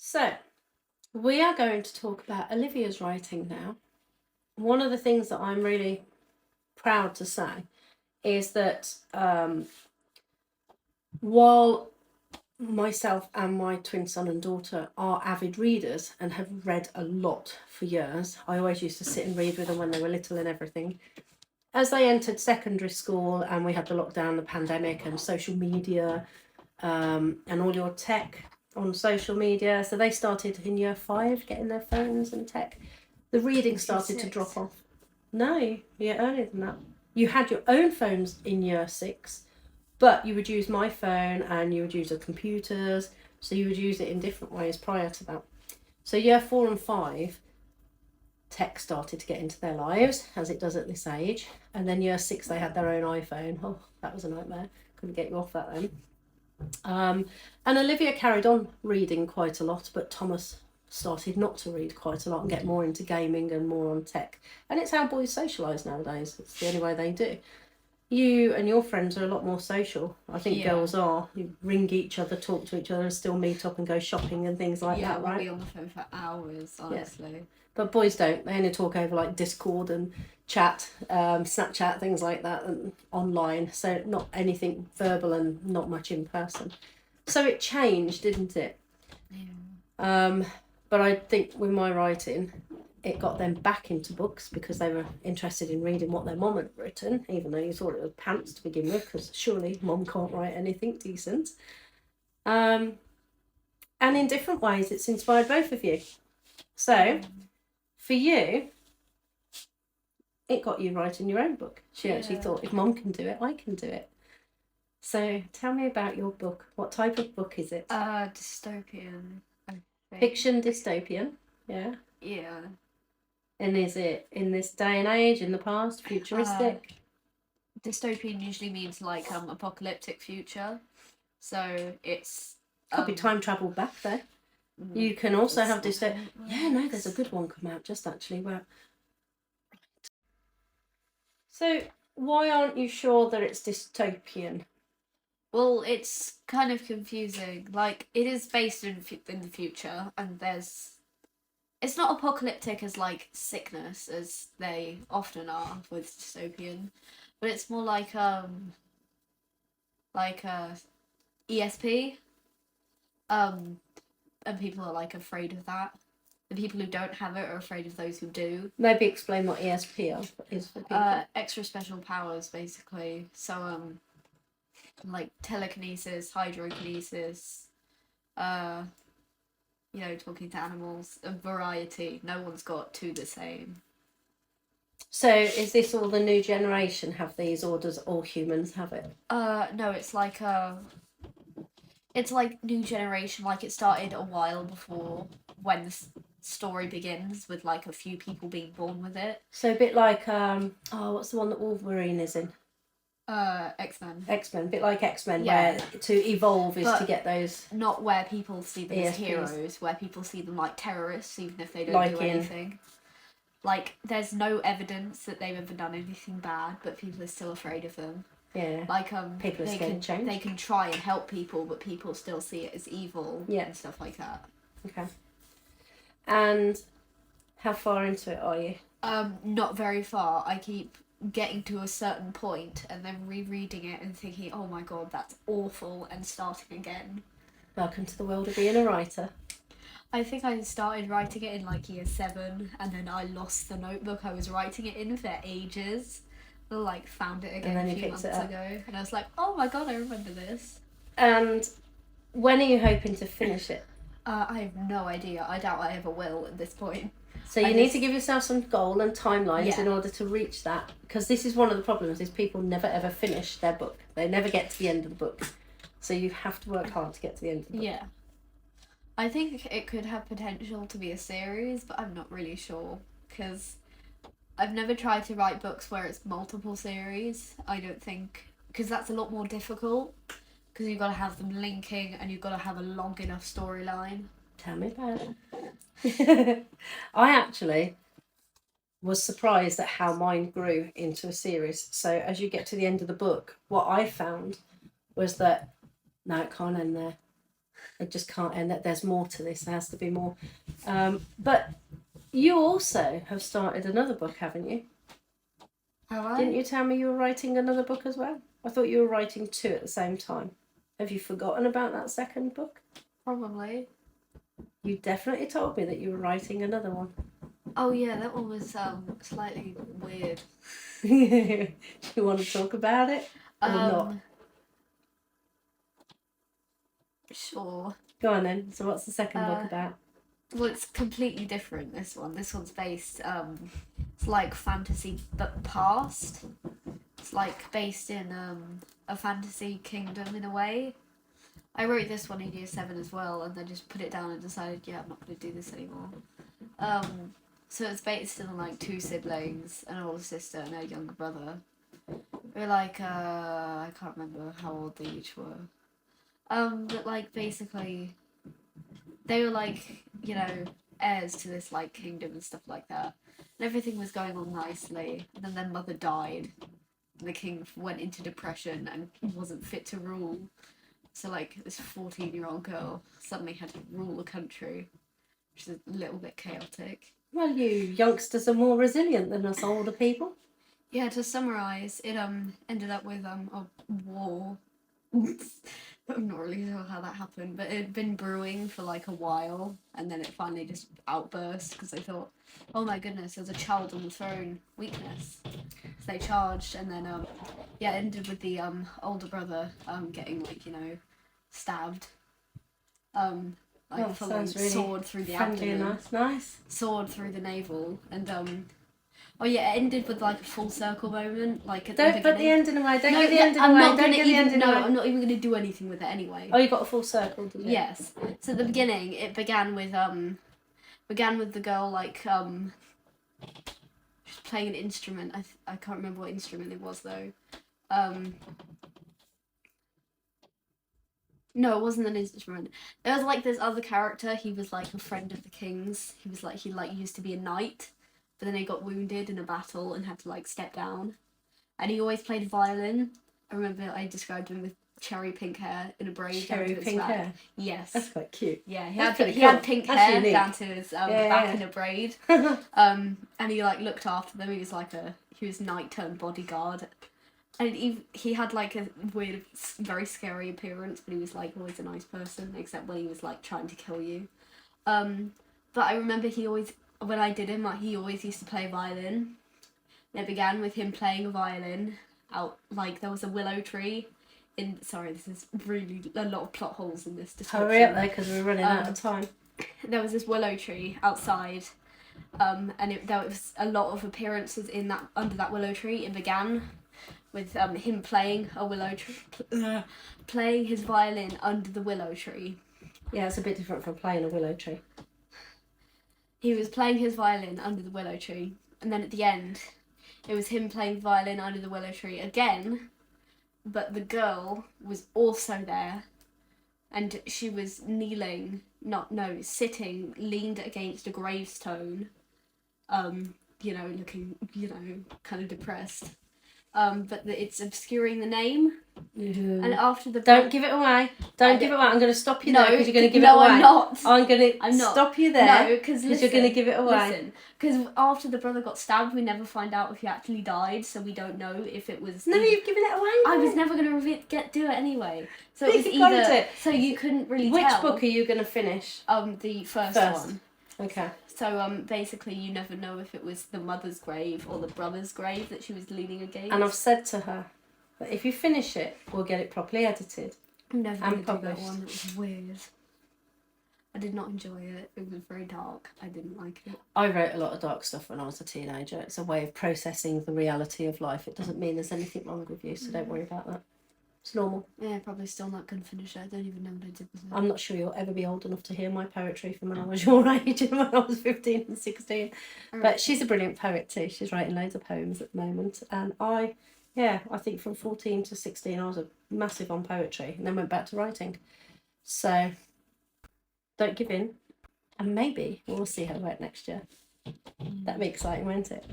So, we are going to talk about Olivia's writing now. One of the things that I'm really proud to say is that while myself and my twin son and daughter are avid readers and have read a lot for years, I always used to sit and read with them when they were little and everything. As they entered secondary school and we had the lockdown, the pandemic, and social media, and all your tech on social media, so they started in year 5 getting their phones and tech. The reading started to drop off. No, yeah, earlier than that. You had your own phones in year 6, but you would use my phone and you would use the computers, so you would use it in different ways prior to that. So year 4 and 5, tech started to get into their lives, as it does at this age. And then year 6, they had their own iPhone. Oh, that was a nightmare. Couldn't get you off that then. And Olivia carried on reading quite a lot, but Thomas started not to read quite a lot and get more into gaming and more on tech. And it's how boys socialise nowadays. It's the only way they do. You and your friends are a lot more social. I think girls are. You ring each other, talk to each other, and still meet up and go shopping and things like that, right? Yeah, we'll be on the phone for hours, honestly. Yeah. But boys don't. They only talk over like Discord and chat, Snapchat, things like that, and online. So not anything verbal and not much in person. So it changed, didn't it? Yeah. But I think with my writing, it got them back into books because they were interested in reading what their mum had written, even though you thought it was pants to begin with, because surely mum can't write anything decent. And in different ways, it's inspired both of you. So, for you, it got you writing your own book. She actually thought, if mum can do it, I can do it. So, tell me about your book. What type of book is it? Dystopian, I think. Fiction dystopian, yeah. Yeah. And is it in this day and age, in the past, futuristic? Dystopian usually means like apocalyptic future. So it's could be time travel back there. You can also have dystopian. Yeah, no, there's a good one come out just actually. Well, so why aren't you sure that it's dystopian? Well, it's kind of confusing. Like, it is based in the future, and it's not apocalyptic as like sickness as they often are with dystopian, but it's more like ESP. And people are like afraid of that. The people who don't have it are afraid of those who do. Maybe explain what ESP is for people. Extra special powers, basically. So like telekinesis, hydrokinesis, talking to animals, a variety. No one's got two the same. So is this all the new generation have these, or does all humans have it? No, it's like new generation. Like, it started a while before when the story begins, with like a few people being born with it. So a bit like what's the one that Wolverine is in? X-Men. X-Men, a bit like X-Men, where to evolve is to get those. Not where people see them as heroes, where people see them like terrorists, even if they don't do anything. Like, there's no evidence that they've ever done anything bad, but people are still afraid of them. Yeah. Like, people are scared to change. They can try and help people, but people still see it as evil. Yeah. And stuff like that. Okay. And how far into it are you? Not very far. I keep getting to a certain point and then rereading it and thinking, oh my god, that's awful, and starting again. Welcome to the world of being a writer. I think I started writing it in like year 7, and then I lost the notebook I was writing it in for ages. I like found it again a few months ago, and I was like, oh my god, I remember this. And when are you hoping to finish it? I have no idea. I doubt I ever will at this point. So you need to give yourself some goal and timelines in order to reach that, because this is one of the problems, is people never ever finish their book. They never get to the end of the book. So you have to work hard to get to the end of the book. Yeah. I think it could have potential to be a series, but I'm not really sure, because I've never tried to write books where it's multiple series. I don't think, because that's a lot more difficult, because you've got to have them linking and you've got to have a long enough storyline. Tell me about it. I actually was surprised at how mine grew into a series. So as you get to the end of the book, what I found was that, no, it can't end there. It just can't end. That there's more to this. There has to be more. But you also have started another book, haven't you? Have I? Didn't you tell me you were writing another book as well? I thought you were writing two at the same time. Have you forgotten about that second book? Probably. You definitely told me that you were writing another one. Oh yeah, that one was slightly weird. You want to talk about it or not? Sure. Go on then. So what's the second book about? Well, it's completely different. This one's based. It's like fantasy but past. It's like based in a fantasy kingdom in a way. I wrote this one in year 7 as well, and then just put it down and decided, yeah, I'm not going to do this anymore. So it's based on like 2 siblings, an older sister and a younger brother. We're like I can't remember how old they each were. But like basically, they were like, you know, heirs to this like kingdom and stuff like that, and everything was going on nicely. And then their mother died, and the king went into depression and wasn't fit to rule. So like this 14-year-old girl suddenly had to rule a country, which is a little bit chaotic. Well, you youngsters are more resilient than us older people. Yeah, to summarise, it ended up with a war. I'm not really sure how that happened, but it had been brewing for like a while, and then it finally just outburst because they thought, oh my goodness, there's a child on the throne, weakness. So they charged, and then it ended with the older brother getting like, you know, stabbed. Like full on sounds really sword through the friendly and abdomen, nice. sword through the navel, and oh yeah, it ended with like a full circle moment, like at the Don't beginning. put the ending away. Don't No, give the yeah, ending I'm away. not Don't gonna give the even. ending No, away. I'm not even gonna do anything with it anyway. Oh, you got a full circle, did you? Yes. So at the beginning, it began with the girl like she's playing an instrument. I can't remember what instrument it was though. No, it wasn't an instrument. There was like this other character. He was like a friend of the king's. He was like he used to be a knight, but then he got wounded in a battle and had to like step down. And he always played violin. I remember I described him with cherry pink hair in a braid down Cherry to his pink back. hair. Yes. That's quite cute. Yeah, he That's had pretty he had cool. pink That's hair unique. down to his back in a braid. And he like looked after them. He was like he was knight turned bodyguard. And he had like a weird, very scary appearance, but he was like always a nice person, except when he was like trying to kill you. But I remember when I did him, like he always used to play violin. And it began with him playing a violin out, like there was a willow tree. Sorry, this is really a lot of plot holes in this description. Hurry up there, because we're running out of time. There was this willow tree outside, and there was a lot of appearances under that willow tree. It began with him playing a willow tree, playing his violin under the willow tree. Yeah, it's a bit different from playing a willow tree. He was playing his violin under the willow tree, and then at the end, it was him playing violin under the willow tree again, but the girl was also there, and she was sitting, leaned against a gravestone, looking, kind of depressed. But it's obscuring the name. Mm-hmm. And after the... Don't give it away. Don't give it away. I'm going to stop you there because you're going to give it No, away. I'm not. I'm going to stop you there because you're going to give it away. Listen, because after the brother got stabbed, we never find out if he actually died, so we don't know if it was... No, you've given it away. I was never going to do it anyway. So it was You got either... it. So you couldn't really Which tell. book are you going to finish? The first one. Okay. So basically you never know if it was the mother's grave or the brother's grave that she was leaning against. And I've said to her that if you finish it, we'll get it properly edited. I'm never going to do that published. one. It was weird. I did not enjoy it. It was very dark. I didn't like it. I wrote a lot of dark stuff when I was a teenager. It's a way of processing the reality of life. It doesn't mean there's anything wrong with you, so don't worry about that. It's normal. Yeah, probably still not going to finish it. I don't even know what I did with it. I'm not sure you'll ever be old enough to hear my poetry from when I was your age and when I was 15 and 16. But she's a brilliant poet too. She's writing loads of poems at the moment. And I think from 14 to 16 I was a massive on poetry and then went back to writing. So don't give in. And maybe we'll see her work next year. That'd be exciting, won't it?